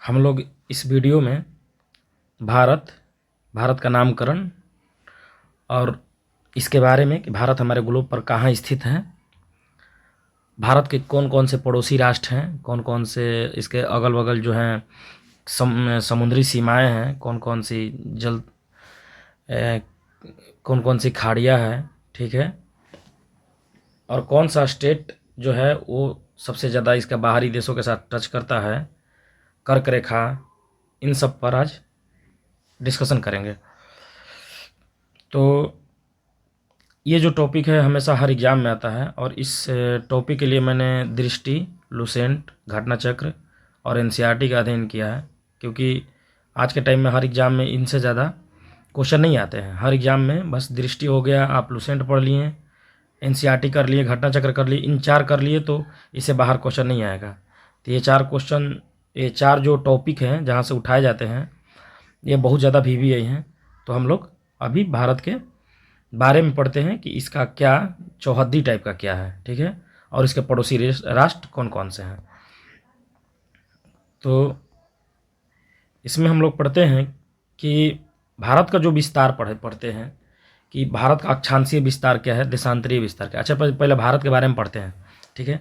हम लोग इस वीडियो में भारत भारत का नामकरण और इसके बारे में कि भारत हमारे ग्लोब पर कहाँ स्थित है, भारत के कौन कौन से पड़ोसी राष्ट्र हैं, कौन कौन से इसके अगल बगल जो हैं समुद्री सीमाएं हैं, कौन कौन सी जल कौन कौन सी खाड़ियाँ हैं, ठीक है, और कौन सा स्टेट जो है वो सबसे ज़्यादा इसका बाहरी देशों के साथ टच करता है, कर्क रेखा, इन सब पर आज डिस्कशन करेंगे। तो ये जो टॉपिक है हमेशा हर एग्ज़ाम में आता है और इस टॉपिक के लिए मैंने दृष्टि, लुसेंट, घटनाचक्र और एनसीईआरटी का अध्ययन किया है, क्योंकि आज के टाइम में हर एग्ज़ाम में इनसे ज़्यादा क्वेश्चन नहीं आते हैं। हर एग्ज़ाम में बस दृष्टि हो गया, आप लुसेंट पढ़ लिए, एनसीईआरटी कर लिए, घटनाचक्र कर लिए, इन 4 कर लिए तो इससे बाहर क्वेश्चन नहीं आएगा। तो ये 4 जो टॉपिक हैं जहाँ से उठाए जाते हैं ये बहुत ज़्यादा VVI हैं। तो हम लोग अभी भारत के बारे में पढ़ते हैं कि इसका क्या चौहद्दी टाइप का क्या है, ठीक है, और इसके पड़ोसी राष्ट्र कौन कौन से हैं। तो इसमें हम लोग पढ़ते हैं कि भारत का जो विस्तार पढ़ते हैं कि भारत का अक्षांशीय विस्तार क्या है, देशांतरीय विस्तार क्या। अच्छा, पहले भारत के बारे में पढ़ते हैं, ठीक है।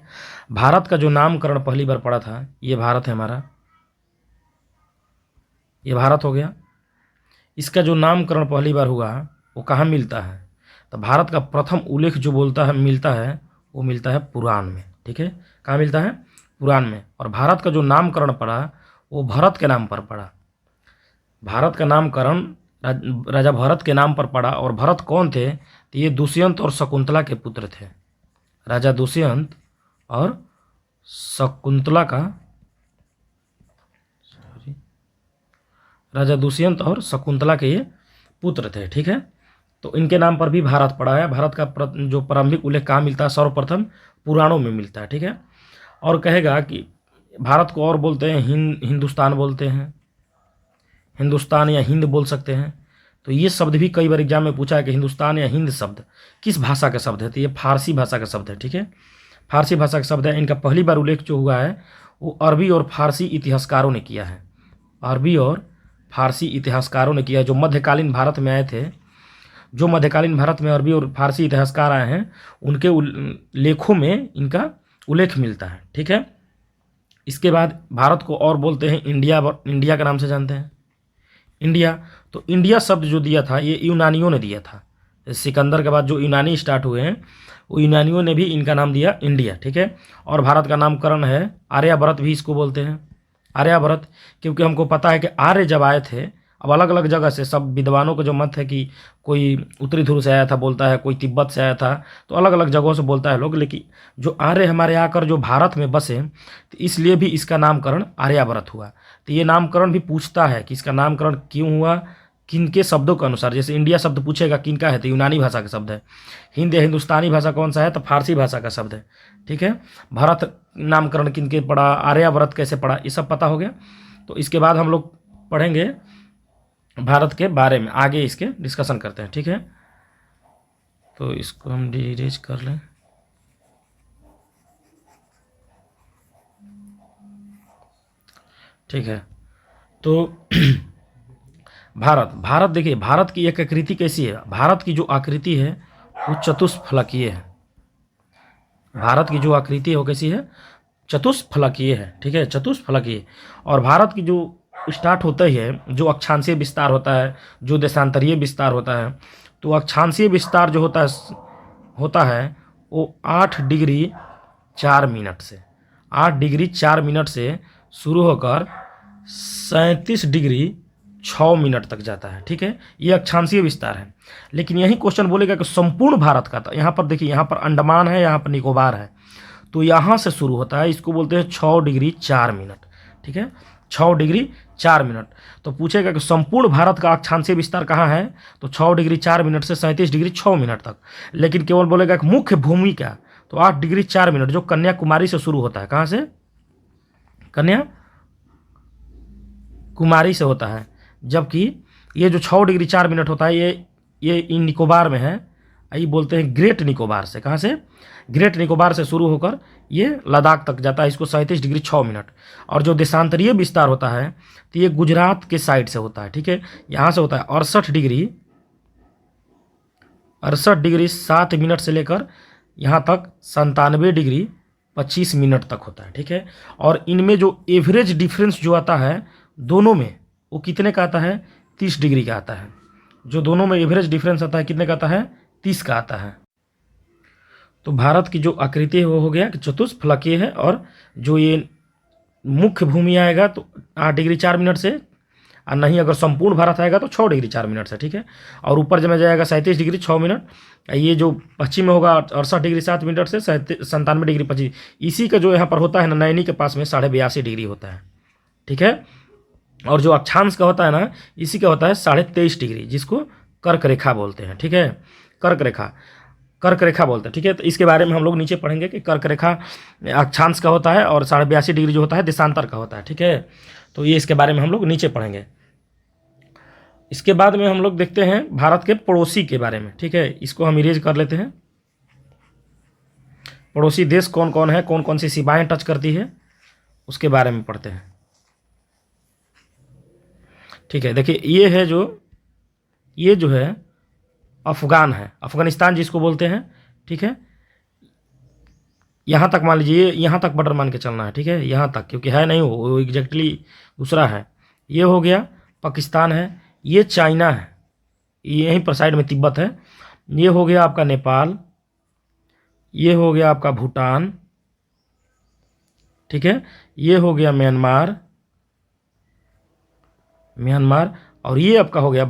भारत का जो नामकरण पहली बार पढ़ा था, ये भारत है हमारा, ये भारत हो गया। इसका जो नामकरण पहली बार हुआ वो कहाँ मिलता है, तो भारत का प्रथम उल्लेख जो मिलता है वो मिलता है पुराण में, ठीक है। कहाँ मिलता है? पुराण में। और भारत का जो नामकरण पड़ा वो भरत के नाम पर पड़ा। भारत का नामकरण राजा भरत के नाम पर पड़ा। और भरत कौन थे? तो ये दुष्यंत और शकुंतला के पुत्र थे। राजा दुष्यंत और शकुंतला का राजा दुष्यंत और शकुंतला के ये पुत्र थे, ठीक है। तो इनके नाम पर भी भारत पड़ा है। भारत का जो प्रारंभिक उल्लेख कहाँ मिलता है? सर्वप्रथम पुराणों में मिलता है, ठीक है। और कहेगा कि भारत को और बोलते हैं हिंदुस्तान बोलते हैं, हिंदुस्तान या हिंद बोल सकते हैं। तो ये शब्द भी कई बार एग्जाम में पूछा है कि हिंदुस्तान या हिंद शब्द किस भाषा का शब्द है, तो ये फारसी भाषा का शब्द है, ठीक है। फारसी भाषा का शब्द है। इनका पहली बार उल्लेख जो हुआ है वो अरबी और फारसी इतिहासकारों ने किया है। अरबी और फारसी इतिहासकारों ने किया है। जो मध्यकालीन भारत में आए थे, जो मध्यकालीन भारत में अरबी और फारसी इतिहासकार आए हैं, उनके लेखों में इनका उल्लेख मिलता है, ठीक है। इसके बाद भारत को और बोलते हैं इंडिया, इंडिया के नाम से जानते हैं, इंडिया। तो इंडिया शब्द जो दिया था ये यूनानियों ने दिया था। सिकंदर के बाद जो यूनानी स्टार्ट हुए हैं वो यूनानियों ने भी इनका नाम दिया इंडिया, ठीक है। और भारत का नामकरण है आर्यभट्ट, भी इसको बोलते हैं आर्यभट्ट, क्योंकि हमको पता है कि आर्य जब आए थे, अब अलग अलग जगह से सब विद्वानों का जो मत है कि कोई उत्तरी ध्रुव से आया था बोलता है, कोई तिब्बत से आया था, तो अलग अलग जगहों से बोलता है लोग। लेकिन जो आर्य हमारे आकर जो भारत में बसे, तो इसलिए भी इसका नामकरण आर्यभट्ट हुआ। तो ये नामकरण भी पूछता है कि इसका नामकरण क्यों हुआ, किन के शब्दों के अनुसार। जैसे इंडिया शब्द पूछेगा किन का है, तो यूनानी भाषा का शब्द है। हिंद या हिंदुस्तानी भाषा कौन सा है, तो फारसी भाषा का शब्द है, ठीक है। भारत नामकरण किन के पड़ा, आर्यभट्ट कैसे पड़ा, ये सब पता हो गया। तो इसके बाद हम लोग पढ़ेंगे भारत के बारे में, आगे इसके डिस्कशन करते हैं, ठीक है। तो इसको हम डिरेज कर लें। ठीक है। तो भारत देखिए, भारत की एक आकृति कैसी है? भारत की जो आकृति है वो चतुष्फलकीय है। भारत की जो आकृति है वो कैसी है? चतुष्फलकीय है, ठीक है, चतुष्फलकीय। और भारत की जो स्टार्ट होता ही है, जो अक्षांशीय विस्तार होता है, जो देशांतरीय विस्तार होता है, तो अक्षांशीय विस्तार जो होता है वो 8 डिग्री 4 मिनट से 8 डिग्री 4 मिनट से शुरू होकर 37 डिग्री 6 मिनट तक जाता है, ठीक है। ये अक्षांशीय विस्तार है। लेकिन यही क्वेश्चन बोलेगा कि संपूर्ण भारत का, तो यहाँ पर देखिए, यहाँ पर अंडमान है, यहाँ पर निकोबार है, तो यहाँ से शुरू होता है, इसको बोलते हैं 6 डिग्री 4 मिनट, ठीक है, 6 डिग्री 4 मिनट। तो पूछेगा कि संपूर्ण भारत का अक्षांशीय विस्तार कहाँ है, तो 6 डिग्री 4 मिनट से 37 डिग्री 6 मिनट तक। लेकिन केवल बोलेगा कि मुख्य भूमि क्या, तो 8 डिग्री 4 मिनट, जो कन्याकुमारी से शुरू होता है। कहाँ से? कन्याकुमारी से होता है। जबकि ये जो 6 डिग्री 4 मिनट होता है ये निकोबार में है, ये बोलते हैं ग्रेट निकोबार से। कहाँ से? ग्रेट निकोबार से शुरू होकर ये लद्दाख तक जाता है, इसको 37 डिग्री 6 मिनट। और जो देशांतरीय विस्तार होता है तो ये गुजरात के साइड से होता है, ठीक है। यहाँ से होता है 68 डिग्री 7 मिनट से लेकर यहाँ तक 97 डिग्री 25 मिनट तक होता है, ठीक है। और इनमें जो एवरेज डिफरेंस जो आता है दोनों में, वो कितने का आता है? 30 डिग्री का आता है। जो दोनों में एवरेज डिफरेंस आता है कितने का आता है? 30 का आता है। तो भारत की जो आकृति है वो हो गया कि चतुष्फलकीय है, और जो ये मुख्य भूमि आएगा तो 8 डिग्री 4 मिनट से, और नहीं अगर संपूर्ण भारत आएगा तो 6 डिग्री 4 मिनट से, ठीक है। और ऊपर जब जाएगा 37 डिग्री 6 मिनट, ये जो पश्चिम में होगा 68 डिग्री 7 मिनट से 97 डिग्री 25। इसी का जो यहाँ पर होता है ना, नैनी के पास में 82.5 डिग्री होता है, ठीक है। और जो अक्षांश का होता है ना, इसी का होता है 23.5 डिग्री, जिसको कर्क रेखा बोलते हैं, ठीक है। कर्क रेखा बोलते हैं, ठीक है। तो इसके बारे में हम लोग नीचे पढ़ेंगे कि कर्क रेखा अक्षांश का होता है और 82.5 डिग्री जो होता है देशांतर का होता है, ठीक है। तो ये इसके बारे में हम लोग नीचे पढ़ेंगे। इसके बाद में हम लोग देखते हैं भारत के पड़ोसी के बारे में, ठीक है। इसको हम इरेज कर लेते हैं। पड़ोसी देश कौन कौन है, कौन कौन सी सीमाएं टच करती है, उसके बारे में पढ़ते हैं, ठीक है। देखिए ये जो है अफगान है, अफगानिस्तान जिसको बोलते हैं, ठीक है। यहाँ तक मान लीजिए, यहाँ तक बॉर्डर मान के चलना है, ठीक है। यहाँ तक, क्योंकि है नहीं वो एग्जैक्टली दूसरा है। ये हो गया पाकिस्तान है, ये चाइना है, यहीं पर साइड में तिब्बत है। ये हो गया आपका नेपाल, ये हो गया आपका भूटान, ठीक है। ये हो गया म्यांमार, और ये आपका हो गया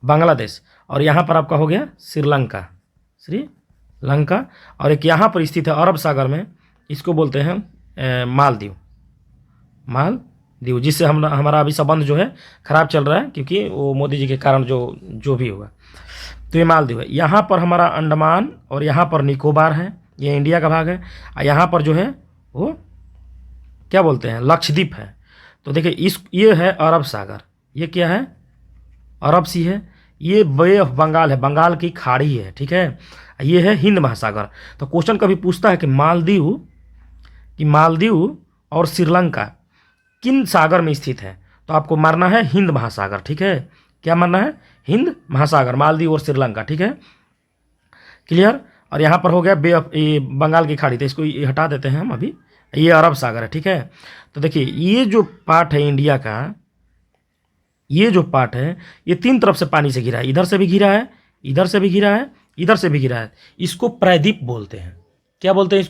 बांग्लादेश, और यहाँ पर आपका हो गया श्रीलंका, और एक यहाँ पर स्थित है अरब सागर में, इसको बोलते हैं मालदीव, जिससे हमारा अभी संबंध जो है खराब चल रहा है, क्योंकि वो मोदी जी के कारण जो भी हुआ। तो ये मालदीव है। यहाँ पर हमारा अंडमान और यहाँ पर निकोबार है, ये इंडिया का भाग है। और यहाँ पर जो है वो क्या बोलते हैं, लक्षद्वीप है। तो देखिए ये है अरब सागर, ये क्या है? अरब सी है। ये बे ऑफ बंगाल है, बंगाल की खाड़ी है, ठीक है। ये है हिंद महासागर। तो क्वेश्चन कभी पूछता है कि मालदीव और श्रीलंका किन सागर में स्थित है, तो आपको मारना है हिंद महासागर, ठीक है। क्या मारना है? हिंद महासागर, मालदीव और श्रीलंका, ठीक है। क्लियर? और यहाँ पर हो गया बे ऑफ बंगाल की खाड़ी, तो इसको हटा देते हैं हम अभी। ये अरब सागर है, ठीक है। तो देखिए ये जो पार्ट है इंडिया का, ये जो पार्ट है ये 3 तरफ से पानी से घिरा है, इधर से भी घिरा है, इधर से भी घिरा है, इधर से भी घिरा है। इसको प्रायद्वीप बोलते हैं। क्या बोलते हैं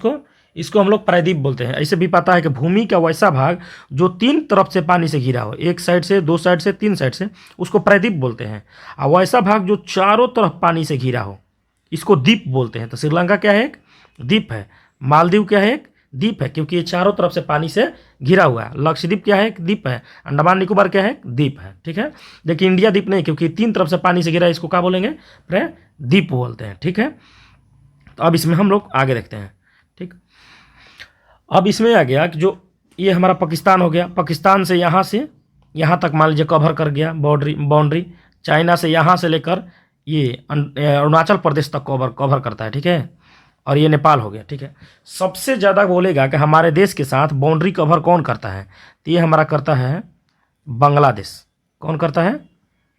इसको हम लोग प्रायद्वीप बोलते हैं। ऐसे भी पता है कि भूमि का वैसा भाग जो 3 तरफ से पानी से घिरा हो, एक साइड से, 2 साइड से, 3 साइड से, उसको प्रायद्वीप बोलते हैं। और वैसा भाग जो चारों तरफ पानी से घिरा हो, इसको द्वीप बोलते हैं। तो श्रीलंका क्या है? एक द्वीप है। मालदीव क्या है? एक द्वीप है, क्योंकि ये चारों तरफ से पानी से घिरा हुआ है। लक्षद्वीप क्या है? एक द्वीप है। अंडमान निकोबार क्या है? द्वीप है, ठीक है। देखिए इंडिया द्वीप नहीं, क्योंकि 3 तरफ से पानी से घिरा है, इसको क्या बोलेंगे? द्वीप बोलते हैं, ठीक है। तो अब इसमें हम लोग आगे देखते हैं, ठीक। अब इसमें आ गया कि जो ये हमारा पाकिस्तान हो गया, पाकिस्तान से यहाँ तक मान लीजिए कवर कर गया बाउंड्री। चाइना से यहाँ से लेकर ये अरुणाचल प्रदेश तक कवर करता है, ठीक है। और ये नेपाल हो गया, ठीक है। सबसे ज़्यादा बोलेगा कि हमारे देश के साथ बाउंड्री कवर कौन करता है, तो ये हमारा करता है बांग्लादेश। कौन करता है?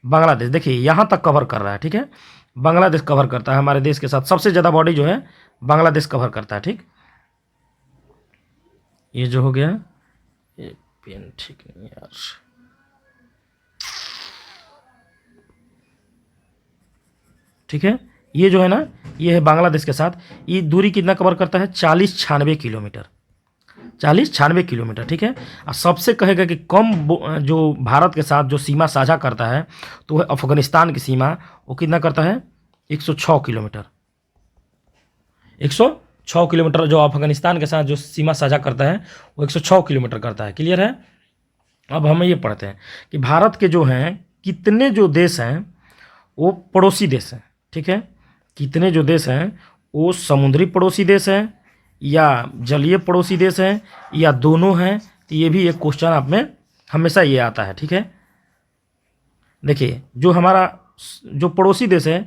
बांग्लादेश। देखिए यहाँ तक कवर कर रहा है, ठीक है। बांग्लादेश कवर करता है हमारे देश के साथ, सबसे ज़्यादा बॉडी जो है बांग्लादेश कवर करता है, ठीक। ये जो हो गया, ये पेन ठीक नहीं यार, ठीक है। ये जो है ना, ये है बांग्लादेश के साथ। ये दूरी कितना कवर करता है? 40-96 किलोमीटर, 40-96 किलोमीटर, ठीक है। और सबसे कहेगा कि कम जो भारत के साथ जो सीमा साझा करता है, तो वह अफगानिस्तान की सीमा, वो कितना करता है? 106 किलोमीटर। 106 किलोमीटर जो अफगानिस्तान के साथ जो सीमा साझा करता है, वो 106 किलोमीटर करता है। क्लियर है? अब हम ये पढ़ते हैं कि भारत के जो हैं कितने जो देश हैं वो पड़ोसी देश हैं, ठीक है। कितने जो देश हैं वो समुद्री पड़ोसी देश हैं या जलीय पड़ोसी देश हैं या दोनों हैं, तो ये भी एक क्वेश्चन आप में हमेशा ये आता है, ठीक है। देखिए जो हमारा जो पड़ोसी देश है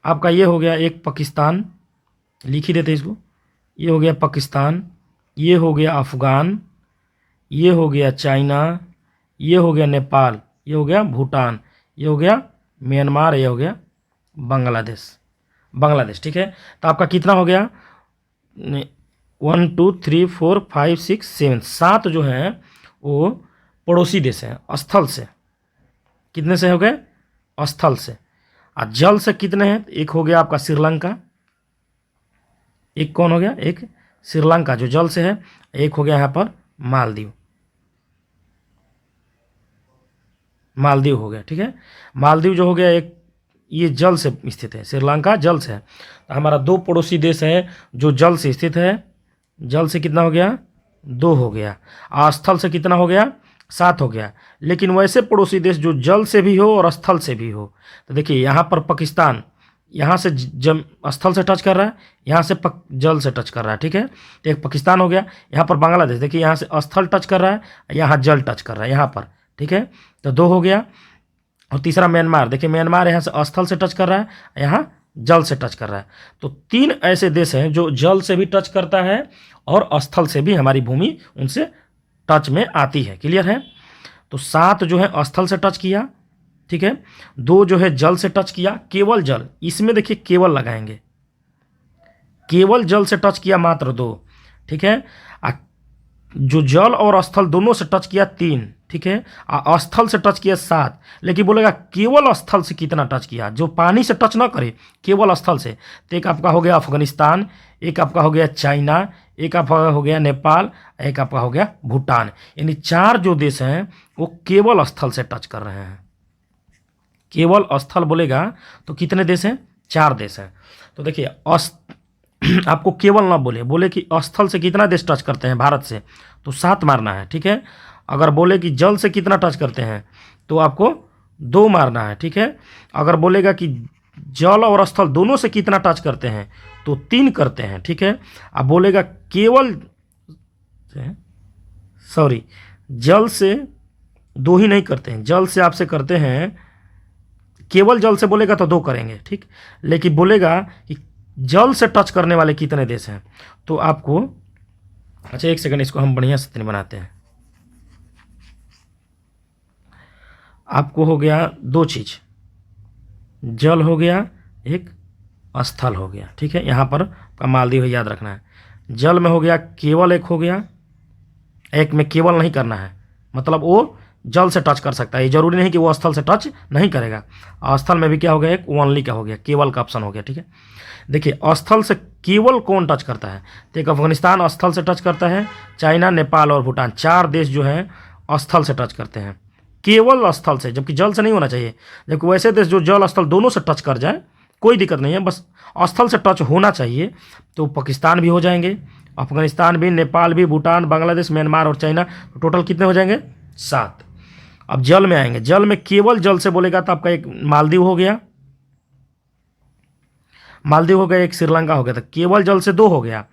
आपका, ये हो गया एक पाकिस्तान, लिख ही देते इसको, ये हो गया पाकिस्तान, ये हो गया अफ़गान, ये हो गया चाइना, ये हो गया नेपाल, ये हो गया भूटान, ये हो गया म्यांमार, ये हो गया बांग्लादेश। ठीक है, तो आपका कितना हो गया, 1 2 3 4 5 6 7, 7 जो हैं वो पड़ोसी देश हैं स्थल से। कितने से हो गए, स्थल से। और जल से कितने हैं, एक हो गया आपका श्रीलंका, एक कौन हो गया, एक श्रीलंका जो जल से है, एक हो गया यहाँ पर मालदीव हो गया। ठीक है, मालदीव जो हो गया एक, ये जल से स्थित है, श्रीलंका जल से है। तो हमारा 2 पड़ोसी देश है जो जल से स्थित है। जल से कितना हो गया, 2 हो गया। स्थल से कितना हो गया, 7 हो गया। लेकिन वैसे पड़ोसी देश जो जल से भी हो और स्थल से भी हो, तो देखिए यहाँ पर पाकिस्तान यहाँ से स्थल से टच कर रहा है, यहाँ से जल से टच कर रहा है। ठीक है, तो एक पाकिस्तान हो गया। यहाँ पर बांग्लादेश देखिए, यहाँ से स्थल टच कर रहा है, यहाँ जल टच कर रहा है यहाँ पर। ठीक है, तो 2 हो गया। और तीसरा म्यांमार, देखिए म्यांमार यहाँ से स्थल से टच कर रहा है, यहाँ जल से टच कर रहा है। तो 3 ऐसे देश हैं जो जल से भी टच करता है और स्थल से भी हमारी भूमि उनसे टच में आती है। क्लियर है, तो 7 जो है स्थल से टच किया। ठीक है, 2 जो है जल से टच किया, केवल जल, इसमें देखिए केवल लगाएंगे, केवल जल से टच किया मात्र 2। ठीक है, जो जल और स्थल दोनों से टच किया 3। ठीक है, स्थल से टच किया 7। लेकिन बोलेगा केवल स्थल से कितना टच किया, जो पानी से टच ना करे, केवल स्थल से। तो एक आपका हो गया अफगानिस्तान, एक आपका हो गया चाइना, एक आपका हो गया नेपाल, एक आपका हो गया भूटान। यानी 4 जो देश हैं वो केवल स्थल से टच कर रहे हैं। केवल स्थल बोलेगा तो कितने देश हैं, 4 देश हैं। तो देखिए आपको केवल ना बोले कि स्थल से कितना देश टच करते हैं भारत से, तो 7 मारना है। ठीक है, अगर बोले कि जल से कितना टच करते हैं तो आपको 2 मारना है। ठीक है, अगर बोलेगा कि जल और स्थल दोनों से कितना टच करते हैं तो 3 करते हैं। ठीक है, अब बोलेगा केवल जल से 2 ही नहीं करते हैं, जल से आपसे करते हैं, केवल जल से बोलेगा तो 2 करेंगे। ठीक, लेकिन बोलेगा कि जल से टच करने वाले कितने देश हैं तो आपको, अच्छा एक सेकंड, इसको हम बढ़िया से बनाते हैं। आपको हो गया 2 चीज़, जल हो गया, एक स्थल हो गया। ठीक है, यहाँ पर मालदीव याद रखना है। जल में हो गया केवल एक हो गया, एक में केवल नहीं करना है, मतलब वो जल से टच कर सकता है, ये जरूरी नहीं कि वो स्थल से टच नहीं करेगा। स्थल में भी क्या हो गया, एक ओनली का हो गया, केवल का ऑप्शन हो गया। ठीक है, देखिए स्थल से केवल कौन टच करता है, तो एक अफगानिस्तान स्थल से टच करता है, चाइना, नेपाल और भूटान 4 देश जो हैं स्थल से टच करते हैं, केवल स्थल से, जबकि जल से नहीं होना चाहिए। जबकि वैसे देश जो जल स्थल दोनों से टच कर जाए कोई दिक्कत नहीं है, बस स्थल से टच होना चाहिए। तो पाकिस्तान भी हो जाएंगे, अफगानिस्तान भी, नेपाल भी, भूटान, बांग्लादेश, म्यांमार और चाइना, तो टोटल कितने हो जाएंगे, 7। अब जल में आएंगे, जल में केवल जल से बोलेगा तो आपका एक मालदीव हो गया, एक श्रीलंका हो गया, तो केवल जल से 2 हो गया।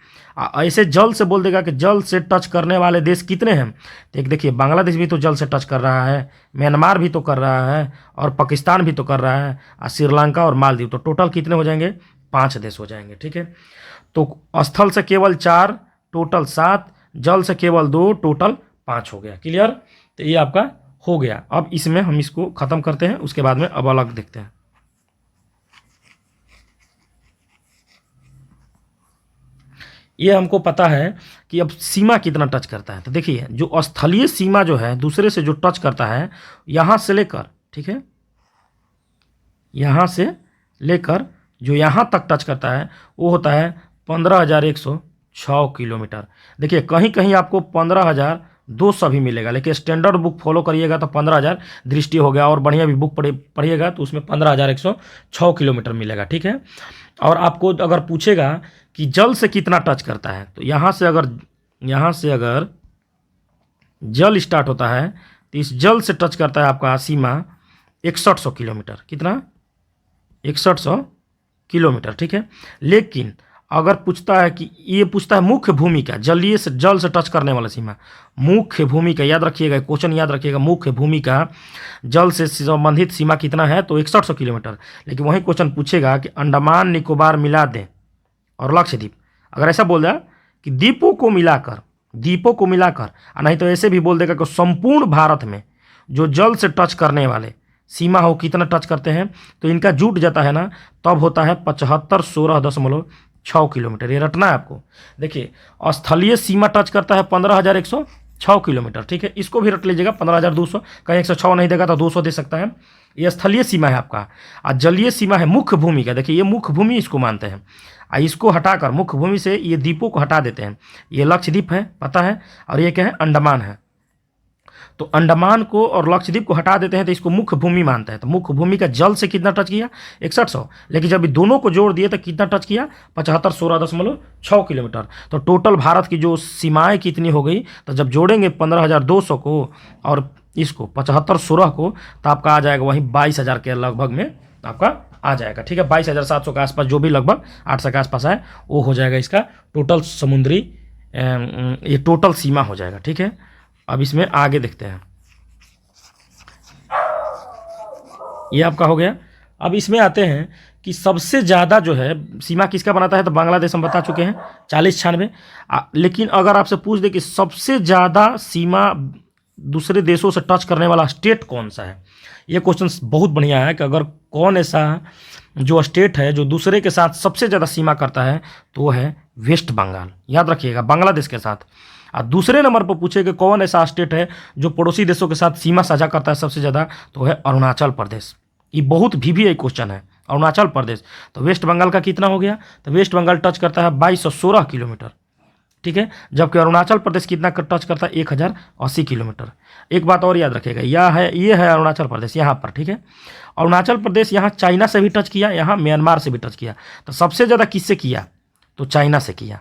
ऐसे जल से बोल देगा कि जल से टच करने वाले देश कितने हैं, तो एक देखिए बांग्लादेश भी तो जल से टच कर रहा है, म्यांमार भी तो कर रहा है, और पाकिस्तान भी तो कर रहा है, और श्रीलंका और मालदीव, तो टोटल कितने हो जाएंगे, 5 देश हो जाएंगे। ठीक है, तो स्थल से केवल 4, टोटल 7, जल से केवल 2, टोटल 5 हो गया। क्लियर, तो ये आपका हो गया। अब इसमें हम इसको ख़त्म करते हैं, उसके बाद में अब अलग देखते हैं। ये हमको पता है कि अब सीमा कितना टच करता है, तो देखिए जो स्थलीय सीमा जो है दूसरे से जो टच करता है, यहाँ से लेकर, ठीक है, यहाँ से लेकर जो यहाँ तक टच करता है वो होता है 15,106 किलोमीटर। देखिए कहीं कहीं आपको 15,200 भी मिलेगा, लेकिन स्टैंडर्ड बुक फॉलो करिएगा तो 15,000 दृष्टि हो गया, और बढ़िया भी बुक पढ़िएगा तो उसमें 15,106 किलोमीटर मिलेगा। ठीक है, और आपको अगर पूछेगा कि जल से कितना टच करता है, तो यहाँ से अगर जल स्टार्ट होता है तो इस जल से टच करता है आपका सीमा 6100 किलोमीटर। कितना, 6100 किलोमीटर। ठीक है, लेकिन अगर पूछता है कि ये पूछता है मुख्य भूमि का, जलीय से जल से टच करने वाला सीमा, मुख्य भूमि का, याद रखिएगा क्वेश्चन याद रखिएगा, मुख्य भूमि का जल से संबंधित सीमा कितना है, तो 6100 किलोमीटर। लेकिन वही क्वेश्चन पूछेगा कि अंडमान निकोबार मिला दें और लक्षद्वीप, अगर ऐसा बोल दिया कि द्वीपों को मिलाकर, नहीं तो ऐसे भी बोल देगा कि संपूर्ण भारत में जो जल से टच करने वाले सीमा हो कितना टच करते हैं, तो इनका जुट जाता है ना, तब होता है 7516.6 किलोमीटर। ये रटना है आपको। देखिए स्थलीय सीमा टच करता है 15,106 किलोमीटर, ठीक है, इसको भी रट लीजिएगा 15,200, कहीं 106 नहीं देगा तो 200 दे सकता है। ये स्थलीय सीमा है आपका, और जलीय सीमा है मुख्य भूमि का। देखिए ये मुख्य भूमि इसको मानते हैं, इसको हटाकर मुख्य भूमि से ये द्वीपों को हटा देते हैं। ये लक्षद्वीप है, पता है, और ये क्या है, अंडमान है। तो अंडमान को और लक्षद्वीप को हटा देते हैं तो इसको मुख्य भूमि मानते हैं। तो मुख्य भूमि का जल से कितना टच किया, 6100, लेकिन जब दोनों को जोड़ दिए तो कितना टच किया, 7516.6 किलोमीटर। तो टोटल भारत की जो सीमाएं कितनी हो गई, तो जब जोड़ेंगे 15,200 को और इसको 7516 को, तो आपका आ जाएगा वहीं 22,000 के लगभग में आपका आ जाएगा, ठीक है, 22,700 के आसपास, जो भी लगभग 800 के आसपास है, वो हो जाएगा इसका टोटल समुद्री, ये टोटल सीमा हो जाएगा, ठीक है। अब इसमें आगे देखते हैं, ये आपका हो गया। अब इसमें आते हैं कि सबसे ज़्यादा जो है सीमा किसका बनाता है, तो बांग्लादेश हम बता चुके हैं 4096। लेकिन अगर आपसे पूछ दे कि सबसे ज़्यादा सीमा दूसरे देशों से टच करने वाला स्टेट कौन सा है, ये क्वेश्चन बहुत बढ़िया है कि अगर कौन ऐसा जो स्टेट है जो दूसरे के साथ सबसे ज़्यादा सीमा करता है, तो वो है वेस्ट बंगाल। याद रखिएगा, बांग्लादेश के साथ। और दूसरे नंबर पर पूछे कि कौन ऐसा स्टेट है जो पड़ोसी देशों के साथ सीमा साझा करता है सबसे ज़्यादा, तो है अरुणाचल प्रदेश। ये बहुत VVI क्वेश्चन है, अरुणाचल प्रदेश। तो वेस्ट बंगाल का कितना हो गया, तो वेस्ट बंगाल टच करता है 2216 किलोमीटर, ठीक है, जबकि अरुणाचल प्रदेश कितना टच करता है, 1080 किलोमीटर। एक बात और याद रखिएगा, ये है अरुणाचल प्रदेश यहाँ पर, ठीक है। अरुणाचल प्रदेश यहाँ चाइना से भी टच किया, यहाँ म्यांमार से भी टच किया। तो सबसे ज़्यादा किससे किया, तो चाइना से किया,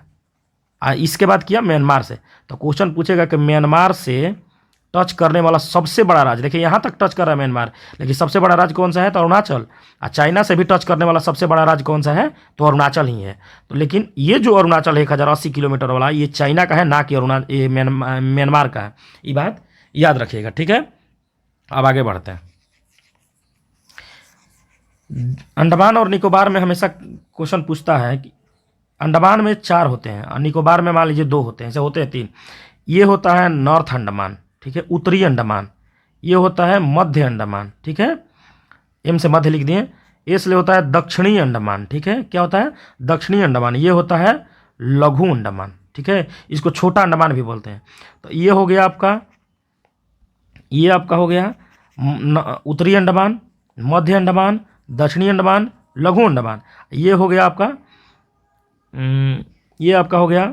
इसके बाद किया म्यांमार से। तो क्वेश्चन पूछेगा कि म्यांमार से टच करने वाला सबसे बड़ा राज्य, देखिए यहाँ तक टच कर रहा है म्यांमार, लेकिन सबसे बड़ा राज्य कौन सा है, तो अरुणाचल। और चाइना से भी टच करने वाला सबसे बड़ा राज्य कौन सा है, तो अरुणाचल ही है। तो लेकिन ये जो अरुणाचल 1080 किलोमीटर वाला, ये चाइना का है, ना कि ये म्यांमार का है। ये बात याद रखिएगा, ठीक है। अब आगे बढ़ते हैं। अंडमान और निकोबार में हमेशा क्वेश्चन पूछता है कि अंडमान में 4 होते हैं और निकोबार में मान लीजिए 2 होते हैं, ऐसे होते हैं 3। ये होता है नॉर्थ अंडमान, ठीक है, उत्तरी अंडमान। ये होता है मध्य अंडमान, ठीक है, एम से मध्य लिख दिए। इसलिए होता है दक्षिणी अंडमान, ठीक है, क्या होता है, दक्षिणी अंडमान। ये होता है लघु अंडमान, ठीक है, इसको छोटा अंडमान भी बोलते हैं। तो ये हो गया आपका, ये आपका हो गया उत्तरी अंडमान, मध्य अंडमान, दक्षिणी अंडमान, लघु अंडमान। ये हो गया आपका ये आपका हो गया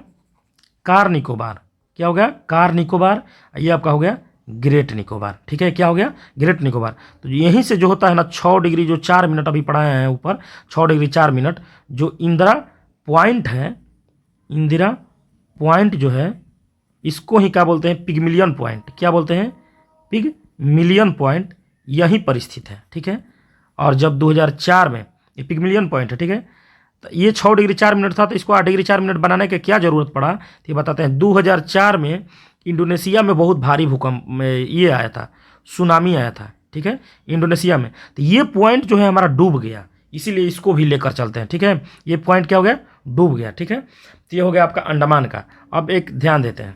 कार निकोबार। क्या हो गया, कार निकोबार। ये आपका हो गया ग्रेट निकोबार, ठीक है, क्या हो गया, ग्रेट निकोबार। तो यहीं से जो होता है ना 6 डिग्री जो 4 मिनट अभी पढ़ाए हैं ऊपर, 6 डिग्री 4 मिनट, जो इंदिरा पॉइंट है, इंदिरा पॉइंट जो है, इसको ही क्या बोलते हैं, पिगमिलियन पॉइंट। क्या बोलते हैं, पिगमिलियन पॉइंट, यहीं पर स्थित है, ठीक है। और जब 2004 में ये पिगमिलियन पॉइंट है, ठीक है, तो ये 6 डिग्री 4 मिनट था, तो इसको 8 डिग्री 4 मिनट बनाने की क्या ज़रूरत पड़ा, तो ये बताते हैं। 2004 में इंडोनेशिया में बहुत भारी भूकंप में ये आया था, सुनामी आया था, ठीक है, इंडोनेशिया में। तो ये पॉइंट जो है हमारा डूब गया, इसीलिए इसको भी लेकर चलते हैं, ठीक है। ये पॉइंट क्या हो गया, डूब गया, ठीक है। तो ये हो गया आपका अंडमान का। अब एक ध्यान देते हैं,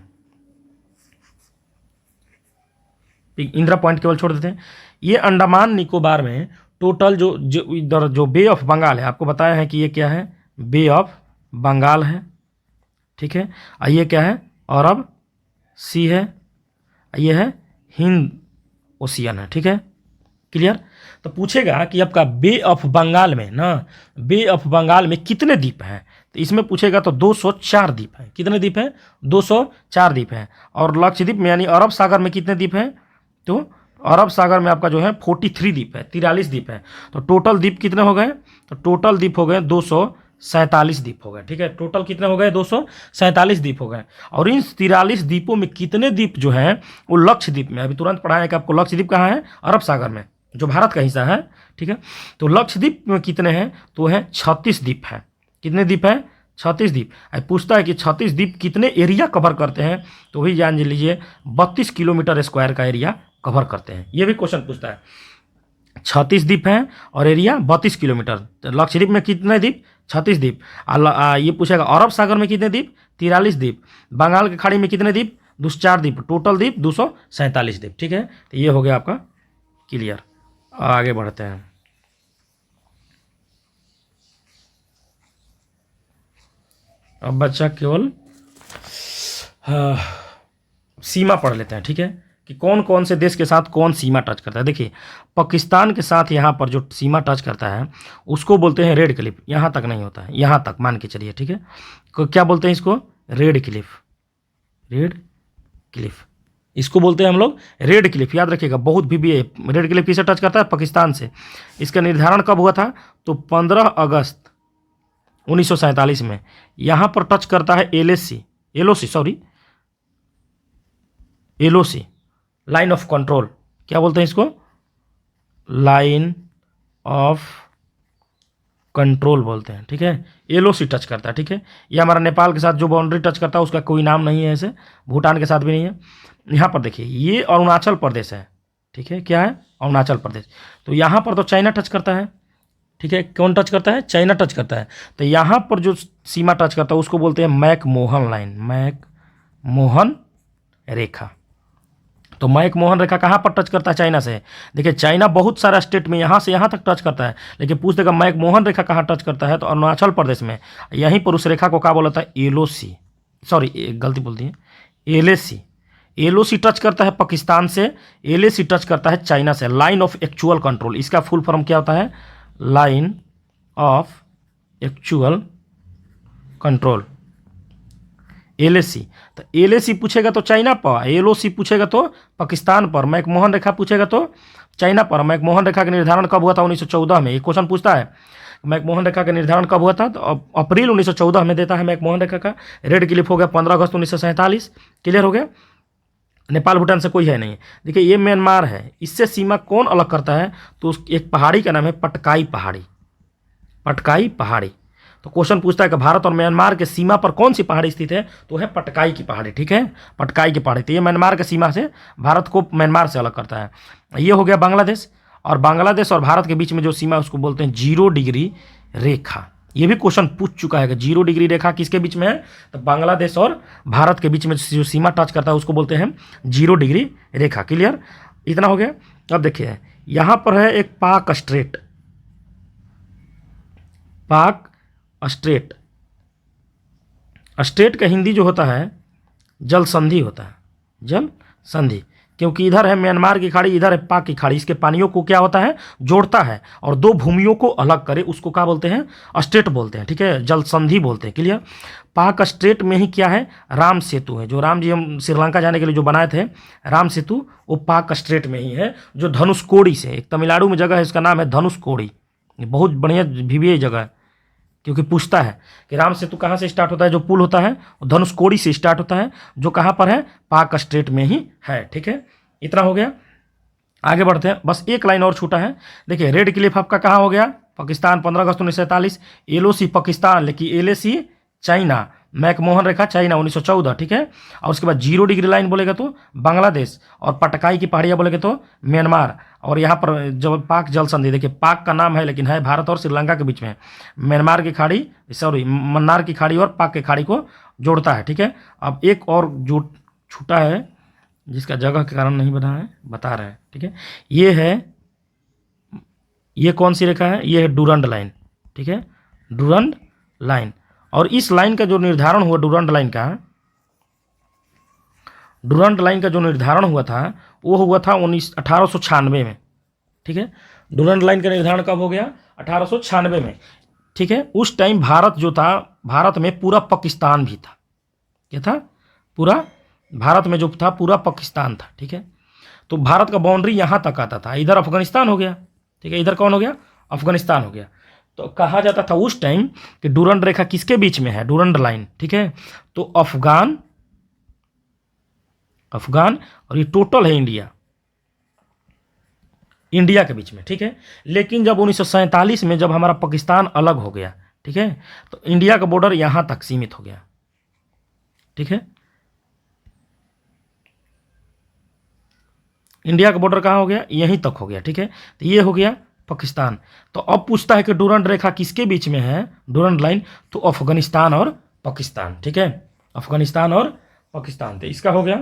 इंदिरा पॉइंट केवल छोड़ देते हैं। ये अंडमान निकोबार में टोटल जो इधर जो बे ऑफ बंगाल है, आपको बताया है कि ये क्या है, बे ऑफ बंगाल है, ठीक है। और ये क्या है, अरब सी है, ये है हिंद ओशियन है, ठीक है, क्लियर। तो पूछेगा कि आपका बे ऑफ बंगाल में ना, बे ऑफ बंगाल में कितने द्वीप हैं, तो इसमें पूछेगा तो 204 द्वीप हैं। कितने द्वीप हैं, 204 द्वीप हैं। और लक्षद्वीप में यानी अरब सागर में कितने द्वीप हैं, तो अरब सागर में आपका जो है 43 द्वीप है, 43 द्वीप है। तो टोटल द्वीप कितने हो गए, तो टोटल द्वीप हो गए 247 द्वीप हो गए, ठीक है। टोटल कितने हो गए, 247 द्वीप हो गए। और इन 43 द्वीपों में कितने द्वीप जो हैं वो लक्षद्वीप में, अभी तुरंत पढ़ाया कि आपको लक्षद्वीप कहाँ है, अरब सागर में, जो भारत का हिस्सा है, ठीक है। तो लक्षद्वीप में कितने हैं, तो हैं 36 द्वीप हैं। कितने द्वीप हैं, 36 द्वीप। अब पूछता है कि 36 द्वीप कितने एरिया कवर करते हैं, तो वही जान लीजिए 32 किलोमीटर स्क्वायर का एरिया कवर करते हैं। ये भी क्वेश्चन पूछता है। 36 द्वीप हैं और एरिया 32 किलोमीटर। तो लक्षद्वीप में कितने द्वीप? 36 द्वीप। ये पूछेगा अरब सागर में कितने द्वीप? 43 द्वीप। बंगाल की खाड़ी में कितने द्वीप? 204 द्वीप। टोटल द्वीप 247 द्वीप। ठीक है, तो ये हो गया आपका क्लियर। आगे बढ़ते हैं। अब बच्चा केवल सीमा पढ़ लेते हैं। ठीक है, कि कौन कौन से देश के साथ कौन सीमा टच करता है। देखिए पाकिस्तान के साथ यहाँ पर जो सीमा टच करता है उसको बोलते हैं रेड क्लिफ। यहाँ तक नहीं होता है, यहाँ तक मान के चलिए। ठीक है, क्या बोलते हैं इसको? Red Cliff. रेड क्लिफ इसको बोलते हैं हम लोग रेड क्लिफ। याद रखिएगा, बहुत भी रेड क्लिफ किसे टच करता है? पाकिस्तान से। इसका निर्धारण कब हुआ था? तो 15 अगस्त 1947 में। यहाँ पर टच करता है एलओसी, लाइन ऑफ कंट्रोल। क्या बोलते हैं इसको? लाइन ऑफ कंट्रोल बोलते हैं। ठीक है, एलओसी टच करता है। ठीक है, ये हमारा नेपाल के साथ जो बाउंड्री टच करता है उसका कोई नाम नहीं है ऐसे, भूटान के साथ भी नहीं है। यहाँ पर देखिए ये अरुणाचल प्रदेश है। ठीक है, क्या है? अरुणाचल प्रदेश। तो यहाँ पर तो चाइना टच करता है। ठीक है, कौन टच करता है? चाइना टच करता है। तो यहाँ पर जो सीमा टच करता है उसको बोलते हैं मैकमोहन लाइन, मैकमोहन रेखा। तो मैकमोहन रेखा कहाँ पर टच करता है? चाइना से। देखिए चाइना बहुत सारा स्टेट में यहाँ से यहाँ तक टच करता है, लेकिन पूछ देगा मैकमोहन रेखा कहाँ टच करता है, तो अरुणाचल प्रदेश में। यहीं पर उस रेखा को क्या बोला था? एलओसी, सॉरी गलती बोल दी है, एलएसी। एलओसी टच करता है पाकिस्तान से, एलएसी टच करता है चाइना से। लाइन ऑफ एक्चुअल कंट्रोल, इसका फुल फॉर्म क्या होता है? Line of actual control, LAC. तो एलएसी पूछेगा तो चाइना पर, एलओसी पूछेगा तो पाकिस्तान पर, मैकमोहन रेखा पूछेगा तो चाइना पर। मैकमोहन रेखा का निर्धारण कब हुआ था? 1914 में। एक क्वेश्चन पूछता है मैकमोहन रेखा का निर्धारण कब हुआ था, तो अप्रैल 1914 में देता है मैकमोहन रेखा का। रेड क्लिफ हो गया 15 अगस्त 1947। क्लियर हो गया। नेपाल भूटान से कोई है नहीं। देखिए ये म्यांमार है, इससे सीमा कौन अलग करता है? तो एक पहाड़ी का नाम है पटकाई पहाड़ी, पटकाई पहाड़ी। तो क्वेश्चन पूछता है कि भारत और म्यांमार के सीमा पर कौन सी पहाड़ी स्थित है, तो है पटकाई की पहाड़ी। ठीक है, पटकाई की पहाड़ी। तो ये म्यांमार की सीमा से भारत को म्यांमार से अलग करता है। ये हो गया बांग्लादेश। और बांग्लादेश और भारत के बीच में जो सीमा है उसको बोलते हैं 0 डिग्री रेखा। ये भी क्वेश्चन पूछ चुका है कि 0 डिग्री रेखा किसके बीच में है? तो बांग्लादेश और भारत के बीच में जो सीमा टच करता है उसको बोलते हैं 0 डिग्री रेखा। क्लियर, इतना हो गया। अब देखिए यहाँ पर है एक पाक स्ट्रेट, पाक स्ट्रेट। स्ट्रेट का हिंदी जो होता है जल संधि होता है, जल संधि। क्योंकि इधर है म्यांमार की खाड़ी, इधर है पाक की खाड़ी, इसके पानियों को क्या होता है? जोड़ता है, और दो भूमियों को अलग करे उसको क्या बोलते हैं? स्ट्रेट बोलते हैं। ठीक है, जल संधि बोलते हैं। क्लियर। पाक स्ट्रेट में ही क्या है? राम सेतु है, जो राम जी हम श्रीलंका जाने के लिए जो बनाए थे राम सेतु, वो पाक स्ट्रेट में ही है, जो धनुषकोडी से, एक तमिलनाडु में जगह है इसका नाम है धनुषकोडी। बहुत बढ़िया भी जगह है, क्योंकि पूछता है कि राम सेतु कहाँ से स्टार्ट होता है, जो पुल होता है वो धनुषकोडी से स्टार्ट होता है, जो कहाँ पर है? पाक स्ट्रेट में ही है। ठीक है, इतना हो गया। आगे बढ़ते हैं, बस एक लाइन और छूटा है। देखिए रेड क्लिफ आपका कहाँ हो गया? पाकिस्तान, 15 अगस्त 1947। एलओसी पाकिस्तान, लेकिन एलएसी चाइना। मैकमोहन रेखा चाइना 1914। ठीक है, और उसके बाद 0 डिग्री लाइन बोलेगा तो बांग्लादेश, और पटकाई की पहाड़ियाँ बोलेगा तो म्यांमार। और यहाँ पर जब पाक जल संधि, देखिए पाक का नाम है लेकिन है भारत और श्रीलंका के बीच में। म्यांमार की खाड़ी, सॉरी मन्नार की खाड़ी और पाक की खाड़ी को जोड़ता है। ठीक है, अब एक और जो छूटा है जिसका जगह के कारण नहीं बना है, बता रहे हैं। ठीक है, ये है, ये कौन सी रेखा है? ये है डूरंड लाइन। ठीक है, डूरंड लाइन। और इस लाइन का जो निर्धारण हुआ डूरंड लाइन का, डूरंड लाइन का जो निर्धारण हुआ था वो हुआ था 1896 में। ठीक है, डूरंड लाइन का निर्धारण कब हो गया? 1896 में। ठीक है, उस टाइम भारत जो था, भारत में पूरा पाकिस्तान भी था। क्या था? पूरा भारत में जो था पूरा पाकिस्तान था। ठीक है, तो भारत का बाउंड्री यहाँ तक आता था, इधर अफगानिस्तान हो गया। ठीक है, इधर कौन हो गया? अफगानिस्तान हो गया। तो कहा जाता था उस टाइम कि डूरंड रेखा किसके बीच में है? Durand line. ठीक है, तो अफगान और ये टोटल है इंडिया के बीच में। ठीक है, लेकिन जब 1947 में जब हमारा पाकिस्तान अलग हो गया, ठीक है। तो इंडिया का बॉर्डर यहाँ तक सीमित हो गया, ठीक है। इंडिया का बॉर्डर कहाँ हो गया, यहीं तक हो गया, ठीक है। तो ये हो गया पाकिस्तान। तो अब पूछता है कि डूरंड रेखा किसके बीच में है, डूरंड लाइन, तो अफगानिस्तान और पाकिस्तान, ठीक है, अफगानिस्तान और पाकिस्तान। तो इसका हो गया।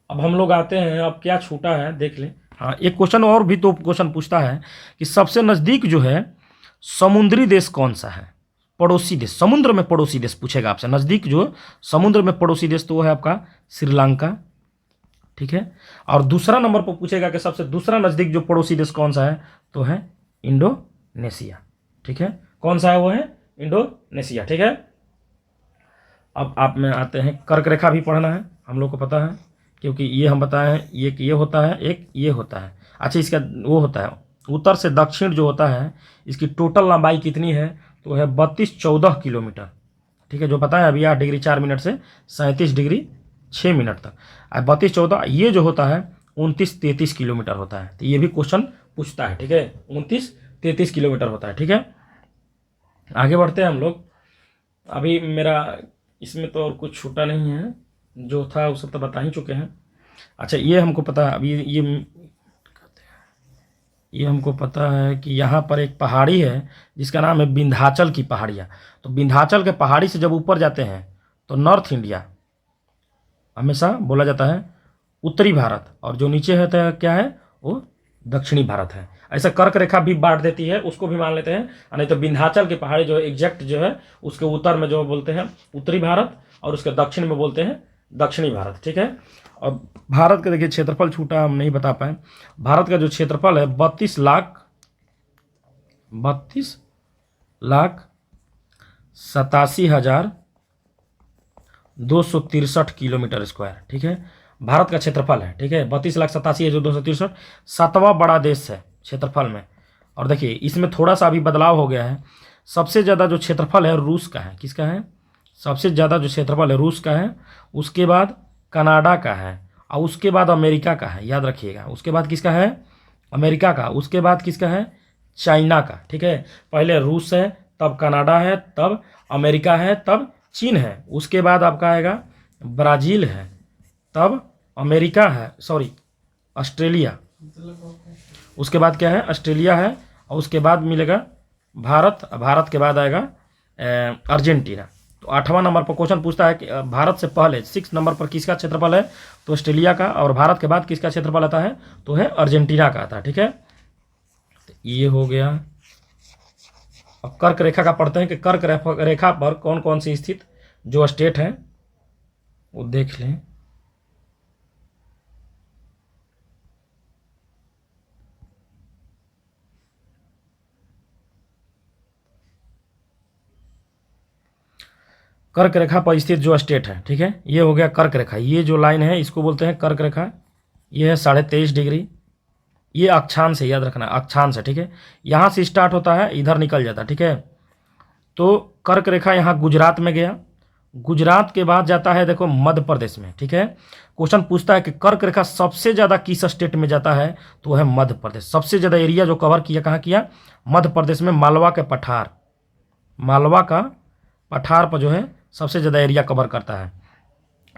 अब हम लोग आते हैं, अब क्या छूटा है देख लें। हाँ, एक क्वेश्चन और भी तो क्वेश्चन पूछता है कि सबसे नज़दीक जो है समुद्री देश कौन सा है, पड़ोसी देश, समुद्र में पड़ोसी देश पूछेगा आपसे। नज़दीक जो समुद्र में पड़ोसी देश तो वो है आपका श्रीलंका, ठीक है। और दूसरा नंबर पर पूछेगा कि सबसे दूसरा नज़दीक जो पड़ोसी देश कौन सा है, तो है इंडोनेशिया, ठीक है। कौन सा है, वो है इंडोनेशिया, ठीक है। अब आप में आते हैं, कर्क रेखा भी पढ़ना है, हम लोग को पता है, क्योंकि ये हम बताए हैं, एक ये होता है, एक ये होता है। अच्छा, इसका वो होता है उत्तर से दक्षिण जो होता है, इसकी टोटल लंबाई कितनी है, तो है 32-14 किलोमीटर, ठीक है। जो पता है अभी 8 डिग्री 4 मिनट से 37 डिग्री 6 मिनट तक। 32-14 ये जो होता है 29-33 किलोमीटर होता है। तो ये भी क्वेश्चन पूछता है, ठीक है, 29-33 किलोमीटर होता है, ठीक है। आगे बढ़ते हैं हम लोग। अभी मेरा इसमें तो और कुछ छूटा नहीं है, जो था वो सब तो बता ही चुके हैं। अच्छा, ये हमको पता है, अभी ये हमको पता है कि यहाँ पर एक पहाड़ी है जिसका नाम है विंध्याचल की पहाड़ियाँ। तो विंध्याचल के पहाड़ी से जब ऊपर जाते हैं तो नॉर्थ इंडिया हमेशा बोला जाता है उत्तरी भारत, और जो नीचे होता है क्या है, वो दक्षिणी भारत है। ऐसा कर्क रेखा भी बांट देती है, उसको भी मान लेते हैं। नहीं तो विंध्याचल की पहाड़ी जो एग्जैक्ट जो है उसके उत्तर में जो बोलते हैं उत्तरी भारत, और उसके दक्षिण में बोलते हैं दक्षिणी भारत, ठीक है। और भारत का देखिए क्षेत्रफल छूटा, हम नहीं बता पाए। भारत का जो क्षेत्रफल है 32,87,263 किलोमीटर स्क्वायर, ठीक है। भारत का क्षेत्रफल है, ठीक है, 32,87,263, 7वां बड़ा देश है क्षेत्रफल में। और देखिए इसमें थोड़ा सा अभी बदलाव हो गया है। सबसे ज़्यादा जो क्षेत्रफल है रूस का है, किसका है, सबसे ज़्यादा जो क्षेत्रफल है रूस का है, उसके बाद कनाडा का है, और उसके बाद अमेरिका का है, याद रखिएगा। उसके बाद किसका है, अमेरिका का, उसके बाद किसका है, चाइना का, ठीक है। पहले रूस है, तब कनाडा है, तब अमेरिका है, तब चीन है, उसके बाद आपका आएगा ब्राज़ील है, तब अमेरिका है, सॉरी ऑस्ट्रेलिया, उसके बाद क्या है, ऑस्ट्रेलिया है, और उसके बाद मिलेगा भारत, भारत के बाद आएगा अर्जेंटीना। तो 8वां नंबर पर क्वेश्चन पूछता है कि भारत से पहले 6 नंबर पर किसका क्षेत्रफल है, तो ऑस्ट्रेलिया का, और भारत के बाद किसका क्षेत्रफल आता है, तो है अर्जेंटीना का आता है, ठीक है। तो ये हो गया। अब कर्क रेखा का पढ़ते हैं कि कर्क रेखा पर कौन कौन सी स्थित जो स्टेट है वो देख लें। कर्क रेखा पर स्थित जो स्टेट है, ठीक है, ये हो गया कर्क रेखा। ये जो लाइन है इसको बोलते हैं कर्क रेखा। ये है 23.5 डिग्री, ये अक्षांश है, याद रखना अक्षांश है, ठीक है। यहाँ से स्टार्ट होता है, इधर निकल जाता है, ठीक है। तो कर्क रेखा यहाँ गुजरात में गया, गुजरात के बाद जाता है देखो मध्य प्रदेश में, ठीक है। क्वेश्चन पूछता है कि कर्क रेखा सबसे ज़्यादा किस स्टेट में जाता है, तो वह है मध्य प्रदेश। सबसे ज़्यादा एरिया जो कवर किया कहाँ किया, मध्य प्रदेश में, मालवा के पठार, मालवा का पठार पर जो है सबसे ज़्यादा एरिया कवर करता है,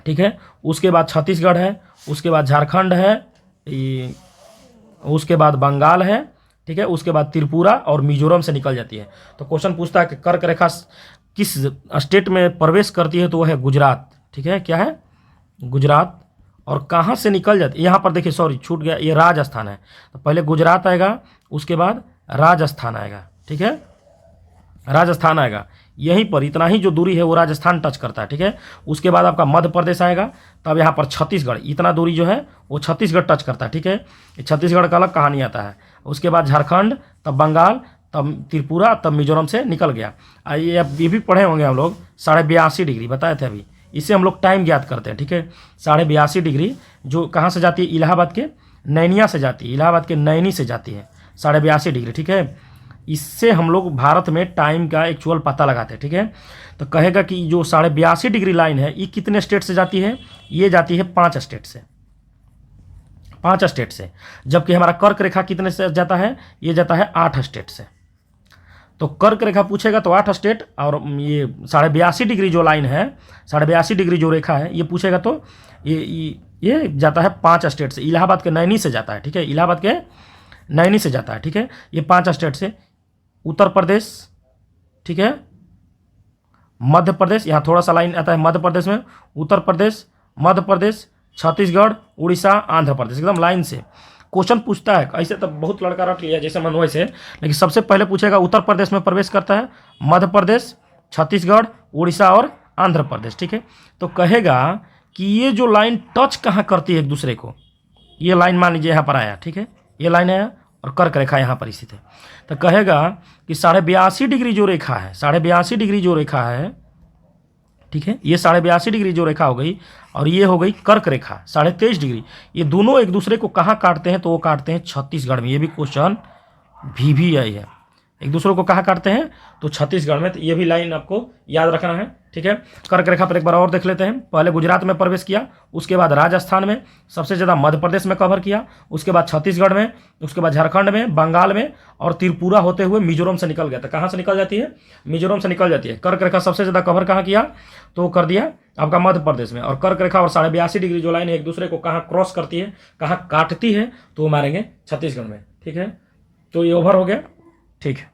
ठीक है। उसके बाद छत्तीसगढ़ है, उसके बाद झारखंड है, उसके बाद बंगाल है, ठीक है। उसके बाद त्रिपुरा और मिजोरम से निकल जाती है। तो क्वेश्चन पूछता है कि कर्क रेखा किस स्टेट में प्रवेश करती है, तो वह है गुजरात, ठीक है। क्या है, गुजरात। और कहाँ से निकल जाती है, यहाँ पर देखिए सॉरी छूट गया, ये राजस्थान है। तो पहले गुजरात आएगा, उसके बाद राजस्थान आएगा, ठीक है, राजस्थान आएगा। यहीं पर इतना ही जो दूरी है वो राजस्थान टच करता है, ठीक है। उसके बाद आपका मध्य प्रदेश आएगा, तब यहाँ पर छत्तीसगढ़, इतना दूरी जो है वो छत्तीसगढ़ टच करता है, ठीक है। छत्तीसगढ़ का अलग कहानी आता है। उसके बाद झारखंड, तब बंगाल, तब त्रिपुरा, तब मिजोरम से निकल गया। ये भी पढ़े होंगे हम लोग 82.5 डिग्री बताए थे अभी, इससे हम लोग टाइम ज्ञात करते हैं, ठीक है। 82.5 डिग्री जो कहाँ से जाती है, इलाहाबाद के नैनिया से जाती है, इलाहाबाद के नैनी से जाती है 82.5 डिग्री, ठीक है। इससे हम लोग भारत में टाइम का एक्चुअल पता लगाते हैं, ठीक है। तो कहेगा कि जो 82.5 डिग्री लाइन है ये कितने स्टेट से जाती है, ये जाती है 5 स्टेट से, 5 स्टेट से। जबकि हमारा कर्क रेखा कितने से जाता है, ये जाता है 8 स्टेट से। तो कर्क रेखा पूछेगा तो 8 स्टेट, और ये 82.5 डिग्री जो लाइन है, 82.5 डिग्री जो रेखा है, ये पूछेगा तो ये जाता है 5 स्टेट से, इलाहाबाद के नैनी से जाता है, ठीक है, इलाहाबाद के नैनी से जाता है, ठीक है, ये 5 स्टेट से, उत्तर प्रदेश, ठीक है, मध्य प्रदेश, यहाँ थोड़ा सा लाइन आता है मध्य प्रदेश में, उत्तर प्रदेश, मध्य प्रदेश, छत्तीसगढ़, उड़ीसा, आंध्र प्रदेश, एकदम लाइन से क्वेश्चन पूछता है। ऐसे तो बहुत लड़का रट लिया जैसे मन वैसे, लेकिन सबसे पहले पूछेगा उत्तर प्रदेश में प्रवेश करता है, मध्य प्रदेश, छत्तीसगढ़, उड़ीसा और आंध्र प्रदेश, ठीक है। तो कहेगा कि ये जो लाइन टच कहाँ करती है एक दूसरे को, ये लाइन मान लीजिए यहाँ पर आया, ठीक है, ये लाइन आया और कर्क रेखा यहाँ पर स्थित है, तो कहेगा कि 82.5 डिग्री जो रेखा है, 82.5 डिग्री जो रेखा है, ठीक है, ये 82.5 डिग्री जो रेखा हो गई, और ये हो गई कर्क रेखा 23.5 डिग्री, ये दोनों एक दूसरे को कहाँ काटते हैं, तो वो काटते हैं छत्तीसगढ़ में। ये भी क्वेश्चन भी आई है, एक दूसरे को कहाँ काटते हैं, तो छत्तीसगढ़ में। तो ये भी लाइन आपको याद रखना है, ठीक है। कर्क रेखा पर एक बार और देख लेते हैं। पहले गुजरात में प्रवेश किया, उसके बाद राजस्थान में, सबसे ज़्यादा मध्य प्रदेश में कवर किया, उसके बाद छत्तीसगढ़ में, उसके बाद झारखंड में, बंगाल में, और त्रिपुरा होते हुए मिजोरम से निकल गया। तो कहाँ से निकल जाती है, मिजोरम से निकल जाती है। कर्क रेखा सबसे ज़्यादा कवर कहाँ किया, तो कर दिया आपका मध्य प्रदेश में। और कर्क रेखा और 82.5 डिग्री जो लाइन है एक दूसरे को कहाँ क्रॉस करती है, कहाँ काटती है, तो वो मारेंगे छत्तीसगढ़ में, ठीक है। तो ये ओवर हो गया, ठीक है।